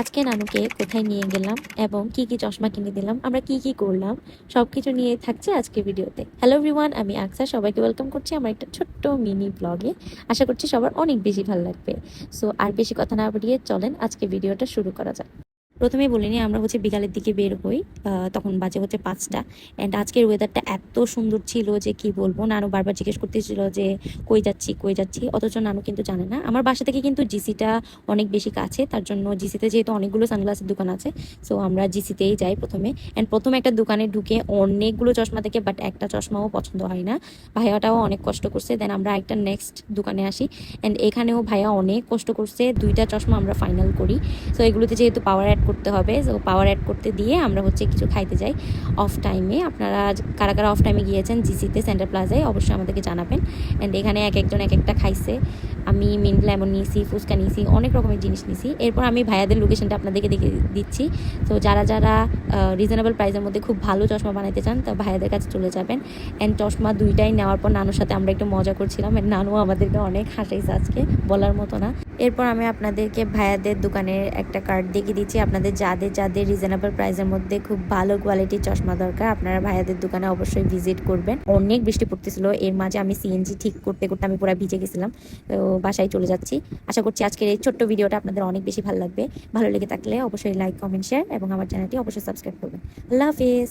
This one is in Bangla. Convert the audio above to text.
আজকে নানুকে কোথায় নিয়ে গেলাম এবং কি কি চশমা কিনে দিলাম, আমরা কি কি করলাম, সবকিছু নিয়ে থাকছে আজকে ভিডিওতে। হ্যালো এভরিওয়ান, আমি আকসা, সবাইকে ওয়েলকাম করছি আমার একটা ছোট্ট মিনি ব্লগে। আশা করছি সবার অনেক বেশি ভালো লাগবে। সো আর বেশি কথা না বাড়িয়ে চলেন আজকে ভিডিওটা শুরু করা যাক। প্রথমেই বলিনি, আমরা বিকালের দিকে বের হই, তখন বাজে 5টা। অ্যান্ড আজকের ওয়েদারটা এত সুন্দর ছিল যে কি বলবো। নানু বারবার জিজ্ঞেস করতেছিল যে কই যাচ্ছি কই যাচ্ছি, অথচ নানু কিন্তু জানে না। আমার বাসা থেকে কিন্তু জিসিটা অনেক বেশি কাছে, তার জন্য জিসিতে যেহেতু অনেকগুলো সানগ্লাসের দোকান আছে, সো আমরা জিসিতেই যাই প্রথমে। অ্যান্ড প্রথমে একটা দোকানে ঢুকে অনেকগুলো চশমা থেকে বাট একটা চশমাও পছন্দ হয় না। ভাইয়াটাও অনেক কষ্ট করছে, দেন আমরা একটা নেক্সট দোকানে আসি। অ্যান্ড এখানেও ভাইয়া অনেক কষ্ট করছে, 2টা চশমা আমরা ফাইনাল করি। সো এগুলোতে যেহেতু পাওয়ার অ্যাড করতে হবে, সো পাওয়ার অ্যাড করতে দিয়ে আমরা কিছু খাইতে যাই অফ টাইমে। আপনারা কারা কারা অফ টাইমে গিয়েছেন জিসিতে সেন্টার প্লাজায় অবশ্যই আমাদেরকে জানাবেন। অ্যান্ড এখানে এক একজন এক একটা খাইছে। আমি মিন্ট লেমন নিয়েছি, ফুচকা নিয়েছি, অনেক রকমের জিনিস নিয়েছি। এরপর আমি ভাইয়াদের লোকেশনটা আপনাদেরকে দেখে দিচ্ছি। তো যারা যারা রিজনেবল প্রাইসের মধ্যে খুব ভালো চশমা বানাইতে চান, তো ভাইয়াদের কাছে চলে যাবেন। অ্যান্ড চশমা 2টাই নেওয়ার পর নানুর সাথে আমরা একটু মজা করছিলাম, অ্যান্ড নানু আমাদেরকে অনেক হাসাইছে আজকে, বলার মতো না। এরপর আমি আপনাদেরকে ভাইয়াদের দোকানের একটা কার্ড দেখিয়ে দিচ্ছি। আপনাদের যাদের যাদের রিজনেবল প্রাইসের মধ্যে খুব ভালো কোয়ালিটির চশমা দরকার, আপনারা ভাইয়াদের দোকানে অবশ্যই ভিজিট করবেন। অনেক বৃষ্টি পড়তেছিল, এর মাঝে আমি সিএনজি ঠিক করতে করতে আমি পুরো ভিজে গেছিলাম। তো বাসায় চলে যাচ্ছি। আশা করছি আজকের এই ছোট্ট ভিডিওটা আপনাদের অনেক বেশি ভালো লাগবে। ভালো লেগে থাকলে অবশ্যই লাইক, কমেন্ট, শেয়ার এবং আমার চ্যানেলটি অবশ্যই সাবস্ক্রাইব করবেন। আল্লাহ হাফিজ।